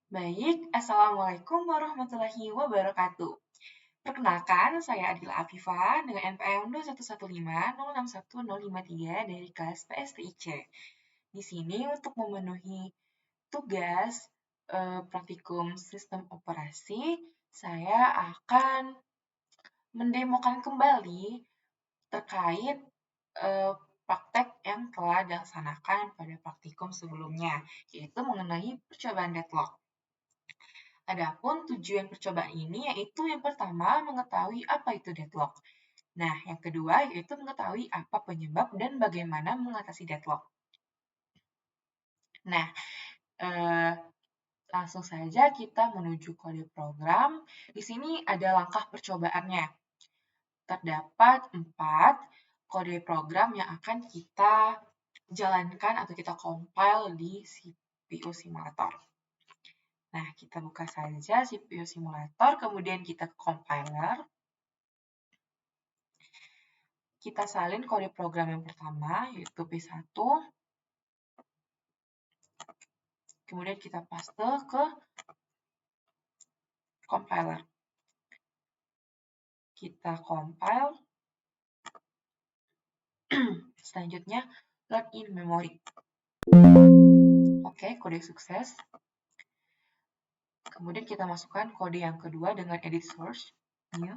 Baik, Assalamualaikum warahmatullahi wabarakatuh. Perkenalkan, saya Adila Afifah dengan NPM 211506153 dari kelas PSTIC. Di sini untuk memenuhi tugas praktikum sistem operasi, saya akan mendemokan kembali terkait eh, praktek yang telah dilaksanakan pada praktikum sebelumnya, yaitu mengenai percobaan deadlock. Adapun tujuan percobaan ini yaitu yang pertama mengetahui apa itu deadlock. Nah, yang kedua yaitu mengetahui apa penyebab dan bagaimana mengatasi deadlock. Nah, eh, langsung saja kita menuju kode program. Di sini ada langkah percobaannya. Terdapat 4 kode program yang akan kita jalankan atau kita compile di CPU simulator. Nah, kita buka saja CPU simulator, kemudian kita ke compiler. Kita salin kode program yang pertama, yaitu P1. Kemudian kita paste ke compiler. Kita compile. Selanjutnya, load in memory. Oke, kode sukses. Kemudian kita masukkan kode yang kedua dengan edit source. New.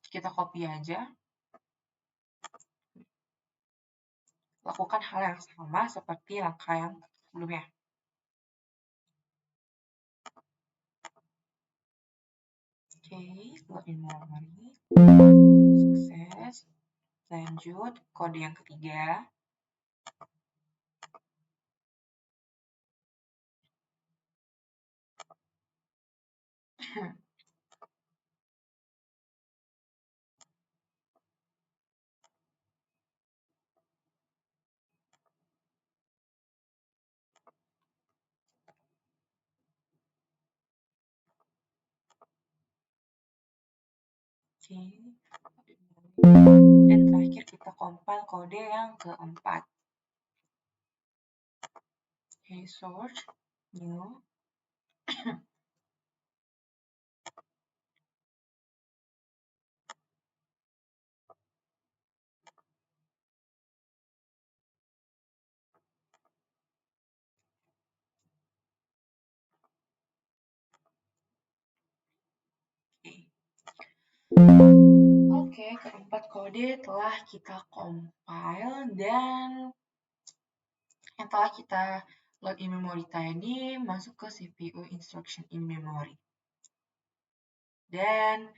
Kita copy aja. Lakukan hal yang sama seperti langkah yang sebelumnya. Oke, load in memory. Sukses. Lanjut, kode yang ketiga. Oke. Dan terakhir kita compile kode yang keempat. Oke, source, new. Oke, keempat kode telah kita compile dan yang telah kita load in memory tadi masuk ke CPU instruction in memory. Dan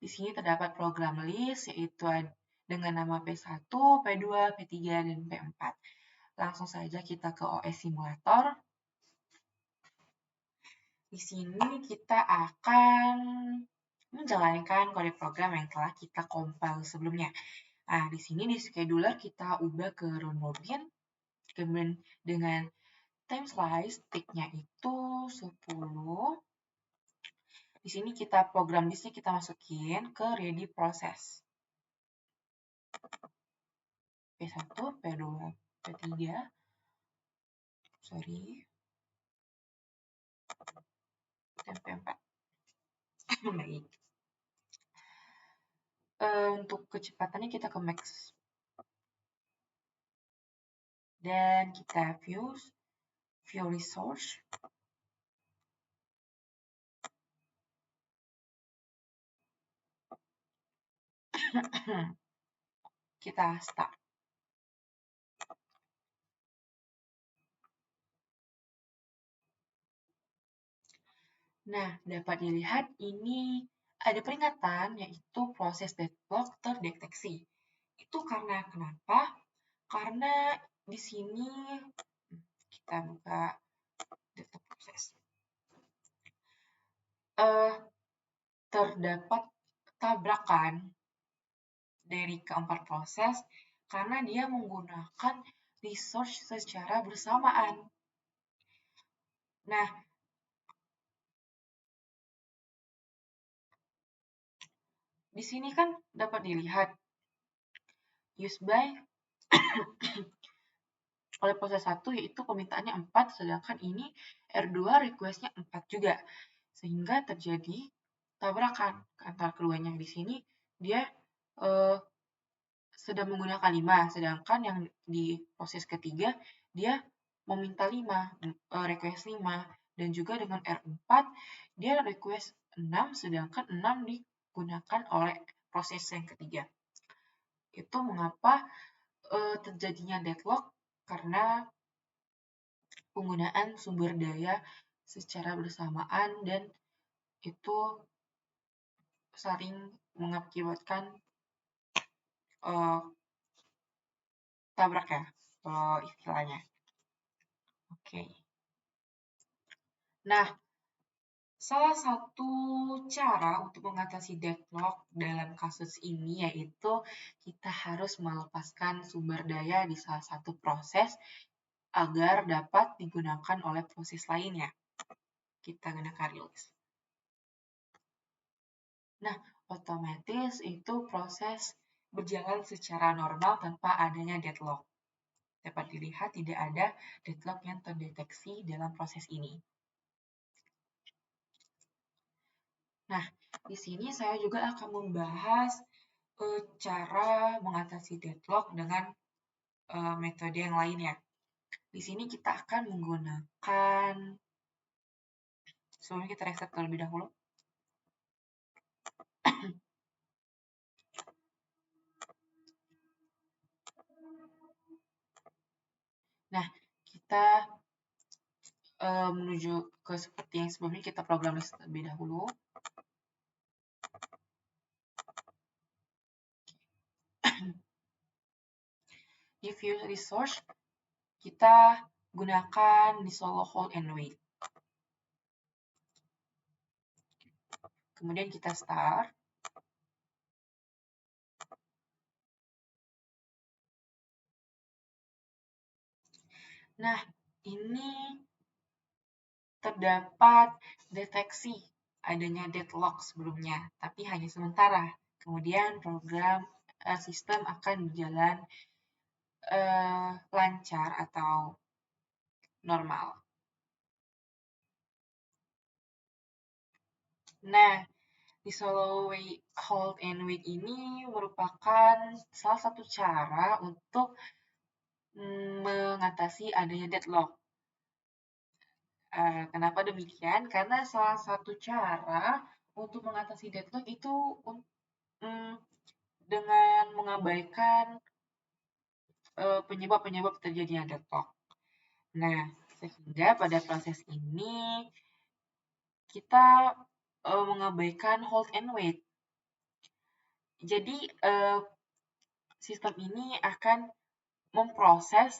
di sini terdapat program list yaitu dengan nama P1, P2, P3, dan P4. Langsung saja kita ke OS simulator. Di sini kita akan menjalankan kode program yang telah kita compile sebelumnya. Nah, di sini di scheduler kita ubah ke round robin, kemudian dengan time slice ticknya itu 10. Di sini kita program listnya kita masukin ke ready process. P1, P2, P3, sorry, dan P4. Baik. Untuk kecepatannya kita ke max. Dan kita view resource. Kita start. Nah, dapat dilihat ini ada peringatan yaitu proses deadlock terdeteksi. Itu karena kenapa? Karena di sini kita buka deadlock proses. Terdapat tabrakan dari keempat proses karena dia menggunakan resource secara bersamaan. Nah, di sini kan dapat dilihat use by oleh proses 1, yaitu permintaannya 4, sedangkan ini R2 request-nya 4 juga. Sehingga terjadi tabrakan antara keduanya. Di sini dia sedang menggunakan 5, sedangkan yang di proses ketiga dia meminta 5, request 5. Dan juga dengan R4, dia request 6, sedangkan 6 digunakan oleh proses yang ketiga. Itu mengapa terjadinya deadlock, karena penggunaan sumber daya secara bersamaan dan itu saling mengakibatkan tabrak ya, istilahnya. Oke. Nah, salah satu cara untuk mengatasi deadlock dalam kasus ini yaitu kita harus melepaskan sumber daya di salah satu proses agar dapat digunakan oleh proses lainnya. Kita gunakan release. Nah, otomatis itu proses berjalan secara normal tanpa adanya deadlock. Dapat dilihat tidak ada deadlock yang terdeteksi dalam proses ini. Nah, di sini saya juga akan membahas cara mengatasi deadlock dengan metode yang lainnya. Di sini kita akan menggunakan, sebelumnya kita reset terlebih dahulu. Nah, kita menuju ke seperti yang sebelumnya, kita program list terlebih dahulu. Di view resource, kita gunakan di solo hold and wait. Kemudian kita start. Nah, ini terdapat deteksi adanya deadlock sebelumnya, tapi hanya sementara. Kemudian program sistem akan berjalan lancar atau normal. Nah, di solo hold and wait ini merupakan salah satu cara untuk mengatasi adanya deadlock. Kenapa demikian? Karena salah satu cara untuk mengatasi deadlock itu dengan mengabaikan penyebab-penyebab terjadinya deadlock. Nah, sehingga pada proses ini kita mengabaikan hold and wait. Jadi, sistem ini akan memproses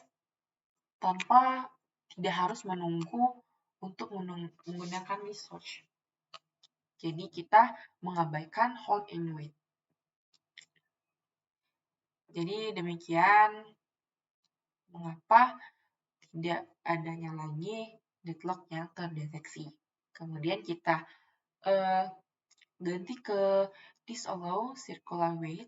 tanpa tidak harus menunggu untuk menggunakan research. Jadi, kita mengabaikan hold and wait. Jadi, demikian mengapa tidak adanya lagi deadlock yang terdeteksi. Kemudian kita ganti ke disallow circular wait.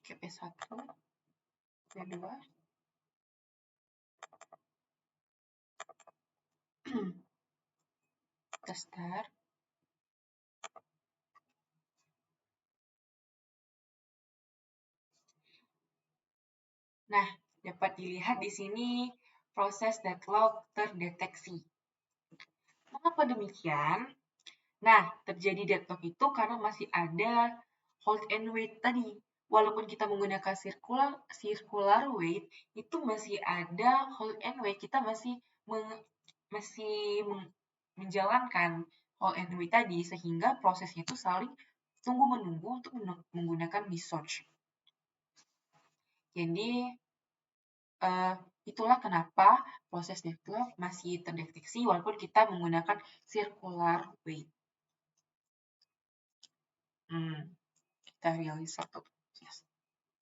Oke, P1, P2. Kita start. Nah, dapat dilihat di sini proses deadlock terdeteksi. Mengapa demikian? Nah, terjadi deadlock itu karena masih ada hold and wait tadi. Walaupun kita menggunakan circular wait, itu masih ada hold and wait. Kita masih menjalankan hold and wait tadi, sehingga prosesnya itu saling tunggu-menunggu untuk menggunakan research. Jadi, itulah kenapa proses deadlock masih terdeteksi walaupun kita menggunakan circular wait. Kita rilis satu. Yes.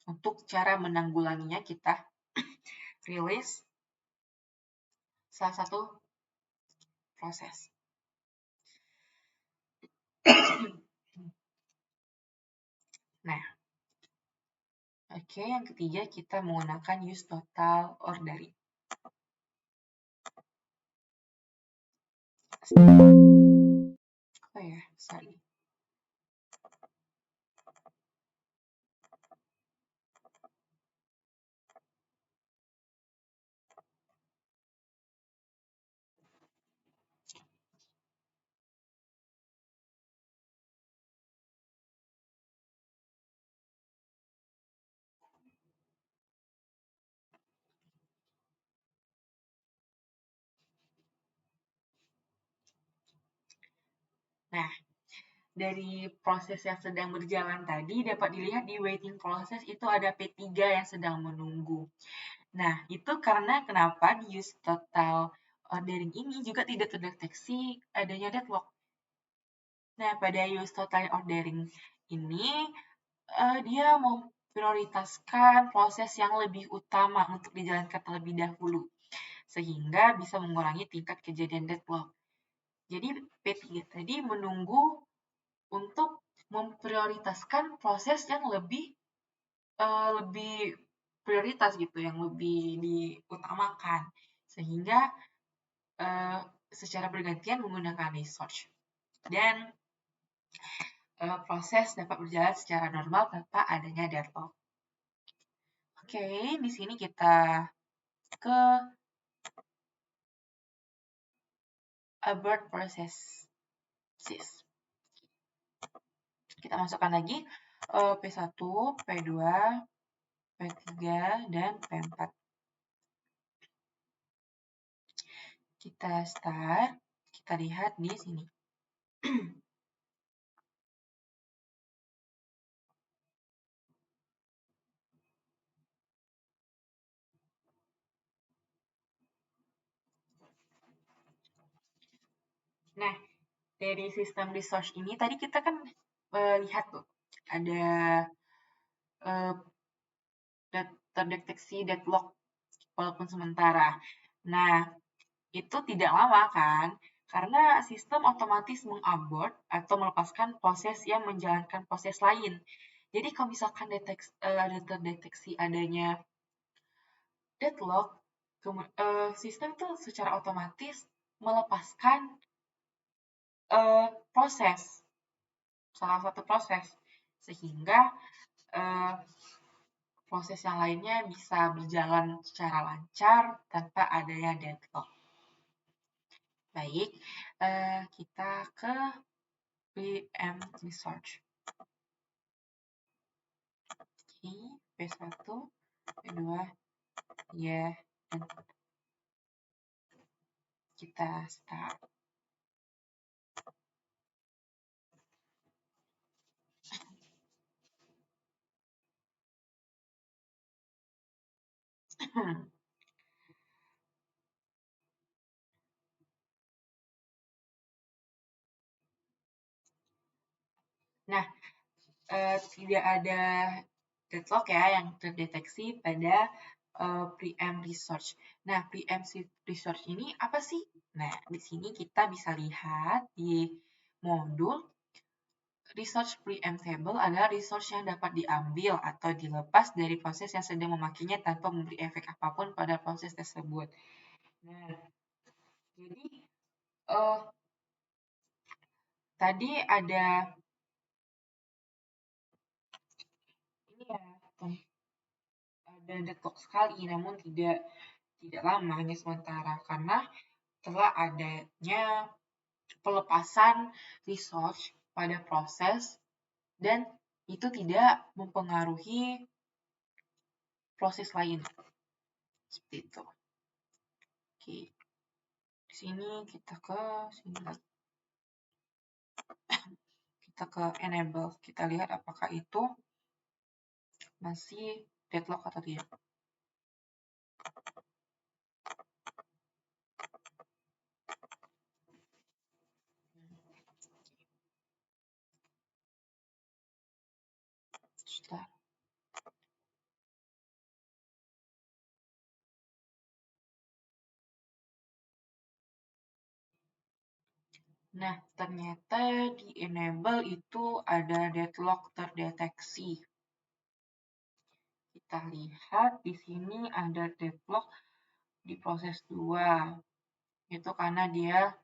Untuk cara menanggulanginya kita rilis salah satu proses. Nah, oke, yang ketiga kita menggunakan use total ordering. Oh ya, sorry. Nah, dari proses yang sedang berjalan tadi dapat dilihat di waiting process itu ada P3 yang sedang menunggu. Nah, itu karena kenapa di use total ordering ini juga tidak terdeteksi adanya deadlock. Nah, pada use total ordering ini dia memprioritaskan proses yang lebih utama untuk dijalankan terlebih dahulu, sehingga bisa mengurangi tingkat kejadian deadlock. Jadi P3 tadi menunggu untuk memprioritaskan proses yang lebih prioritas gitu, yang lebih diutamakan, sehingga secara bergantian menggunakan research dan proses dapat berjalan secara normal tanpa adanya deadlock. Oke, di sini kita ke abort process. Kita masukkan lagi P1, P2, P3, dan P4. Kita start, kita lihat di sini. Nah, dari sistem resource ini tadi kita kan lihat tuh ada terdeteksi deadlock walaupun sementara. Nah, itu tidak lama kan? Karena sistem otomatis mengabort atau melepaskan proses yang menjalankan proses lain. Jadi kalau misalkan ada terdeteksi adanya deadlock, sistem itu secara otomatis melepaskan proses, salah satu proses, sehingga proses yang lainnya bisa berjalan secara lancar tanpa adanya deadlock. Baik, kita ke preempt research. Oke, P1, P2, ya, dan kita start. Nah, tidak ada deadlock ya yang terdeteksi pada preempt research. Nah, preempt research ini apa sih? Nah, di sini kita bisa lihat di modul research preemptable adalah resource yang dapat diambil atau dilepas dari proses yang sedang memakainya tanpa memberi efek apapun pada proses tersebut. Nah, jadi tadi ada ini ya, ada deadlock sekali, namun tidak lama, hanya sementara karena telah adanya pelepasan resource pada proses dan itu tidak mempengaruhi proses lain. Seperti itu. Oke. Di sini kita ke sini lagi. Kita ke enable. Kita lihat apakah itu masih deadlock atau tidak. Sudah. Nah, ternyata di enable itu ada deadlock terdeteksi. Kita lihat di sini ada deadlock di proses 2. Itu karena dia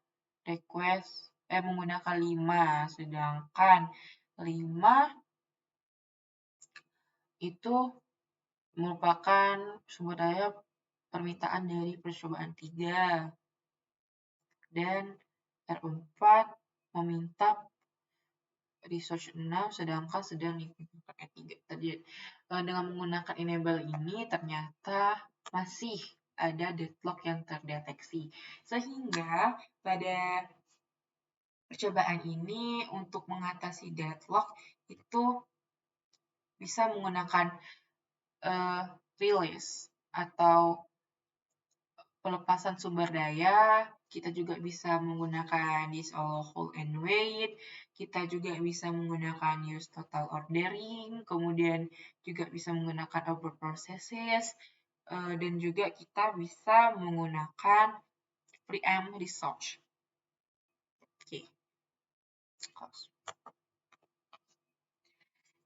menggunakan 5, sedangkan 5 itu merupakan sumber daya permintaan dari percobaan 3. Dan R4 meminta research 6, sedangkan sedang digunakan R3. Dengan menggunakan enable ini, ternyata masih ada deadlock yang terdeteksi. Sehingga pada percobaan ini untuk mengatasi deadlock itu bisa menggunakan release atau pelepasan sumber daya. Kita juga bisa menggunakan disallow hold and wait. Kita juga bisa menggunakan use total ordering. Kemudian juga bisa menggunakan over processes. Dan juga kita bisa menggunakan preempt research. Oke.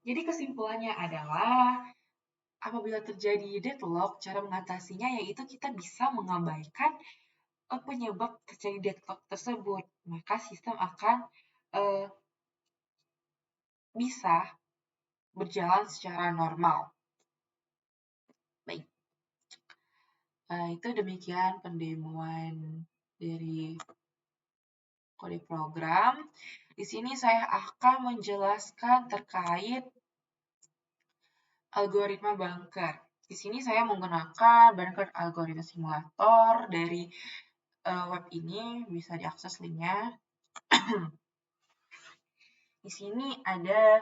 Jadi kesimpulannya adalah apabila terjadi deadlock, cara mengatasinya yaitu kita bisa mengabaikan penyebab terjadi deadlock tersebut. Maka sistem akan bisa berjalan secara normal. Baik. Itu demikian pendemoan dari kode program. Di sini saya akan menjelaskan terkait algoritma bunker. Di sini saya menggunakan bunker algoritma simulator dari web ini, bisa diakses linknya. Di sini ada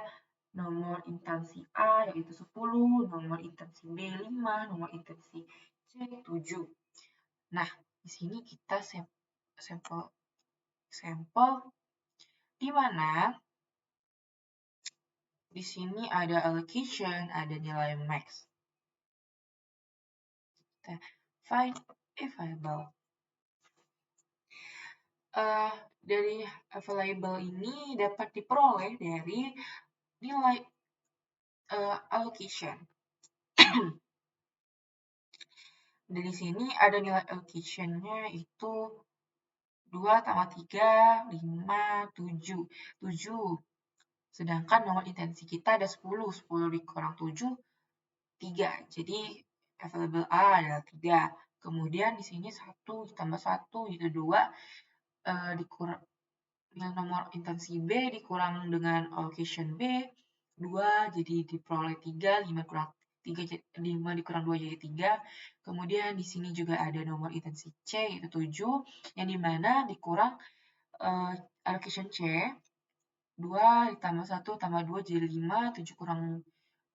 nomor instansi A yaitu 10, nomor instansi B 5, nomor instansi C 7. Nah, di sini kita sampel di mana di sini ada allocation, ada nilai max. Kita find available. Dari available ini dapat diperoleh dari nilai allocation. Dari sini ada nilai allocation-nya itu 2 tambah 3, 5, 7. 7. Sedangkan nomor intensi kita ada 10. 10 dikurang 7, 3. Jadi available A adalah 3. Kemudian di sini 1 ditambah 1 itu 2. Dikurang dengan nomor intensi B dikurang dengan allocation B 2, jadi diperoleh 3, 5 kurang 3, 5 dikurang 2 jadi 3. Kemudian di sini juga ada nomor intensi C yaitu 7, yang dimana dikurang allocation C 2 ditambah 1 tambah 2 jadi 5, 7 kurang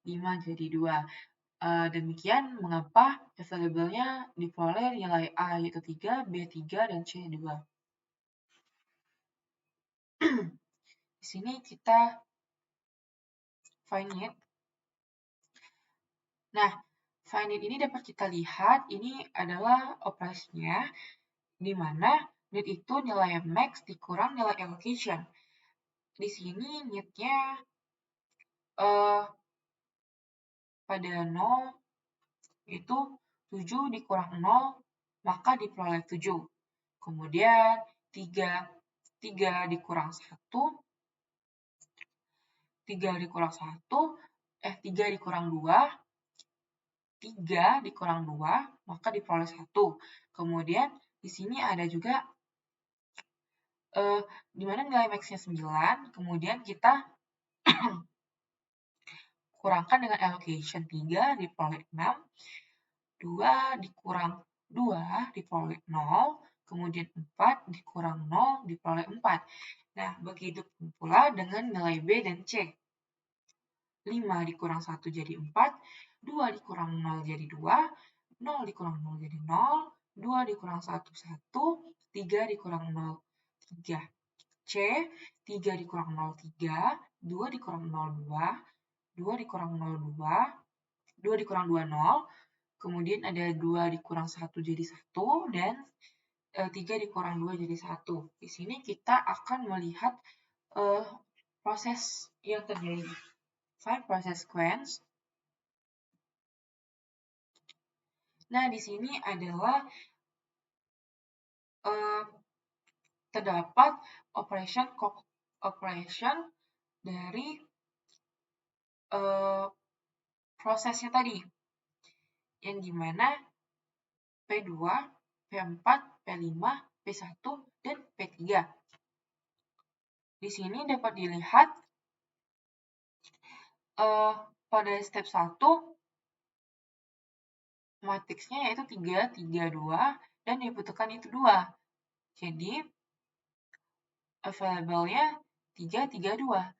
5 jadi 2. Demikian mengapa available-nya diperoleh nilai A yaitu 3, B 3, dan C 2. Di sini kita find it. Nah, find it ini dapat kita lihat, ini adalah operasinya, di mana need itu nilai max dikurang nilai allocation. Di sini need-nya pada 0 itu 7 dikurang 0, maka diperoleh 7. Kemudian 3 dikurang 1, 3 dikurang 2, 3 dikurang 2, maka diperoleh 1. Kemudian di sini ada juga di mana nilai max-nya 9, kemudian kita kurangkan dengan allocation 3 diperoleh 6, 2 dikurang 2 diperoleh 0, kemudian 4 dikurang 0 diperoleh 4. Nah, begitu pula dengan nilai B dan C. 5 dikurang 1 jadi 4, 2 dikurang 0 jadi 2, 0 dikurang 0 jadi 0, 2 dikurang 1, 1, 3 dikurang 0, 3. C, 3 dikurang 0, 3, 2 dikurang 0, 2, 2 dikurang 0, 2, 2 dikurang 2, 0, kemudian ada 2 dikurang 1 jadi 1, dan 3 dikurang 2 jadi 1. Di sini kita akan melihat proses yang terjadi. Find process sequence. Nah, di sini adalah terdapat operation dari prosesnya tadi, yang dimana P2, P4, P5, P1, dan P3. Di sini dapat dilihat pada step 1, matriksnya yaitu 3, 3, 2, dan dibutuhkan itu 2. Jadi, available-nya 3, 3, 2.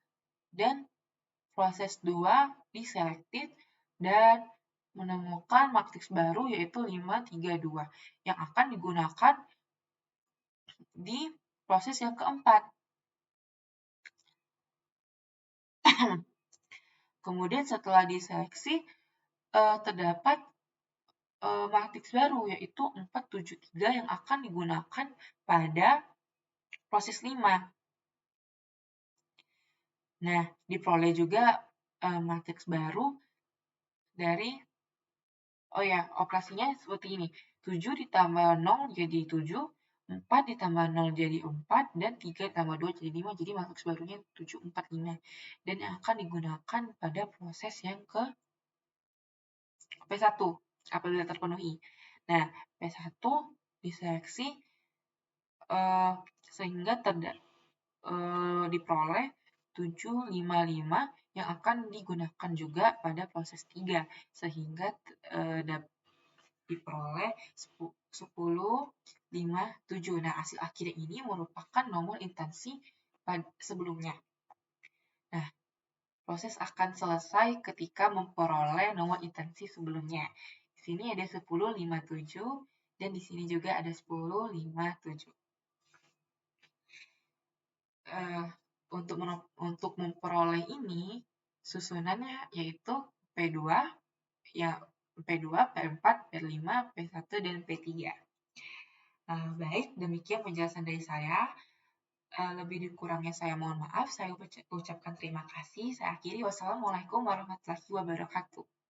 Dan proses 2 diselected dan menemukan matriks baru yaitu 5, 3, 2 yang akan digunakan di proses yang keempat. Kemudian setelah diseleksi, terdapat matriks baru yaitu 4, 7, 3 yang akan digunakan pada proses 5. Nah, diperoleh juga matriks baru dari, operasinya seperti ini. 7 ditambah 0 jadi 7, 4 ditambah 0 jadi 4, dan 3 ditambah 2 jadi 5, jadi matriks barunya 7, 4, 5. Dan yang akan digunakan pada proses yang ke P1 apabila terpenuhi. Nah, P1 diseleksi sehingga diperoleh 7, 5, 5 yang akan digunakan juga pada proses 3 sehingga diperoleh 10, 5, 7. Nah, hasil akhir ini merupakan nomor intensi sebelumnya. Nah, proses akan selesai ketika memperoleh nomor intensi sebelumnya. Di sini ada 10, 5, 7, dan di sini juga ada 10, 5, 7. Untuk memperoleh ini, susunannya yaitu P2, P2, P4, P5, P1, dan P3. Baik, demikian penjelasan dari saya. Lebih dikurangnya saya mohon maaf. Saya ucapkan terima kasih. Saya akhiri. Wassalamualaikum warahmatullahi wabarakatuh.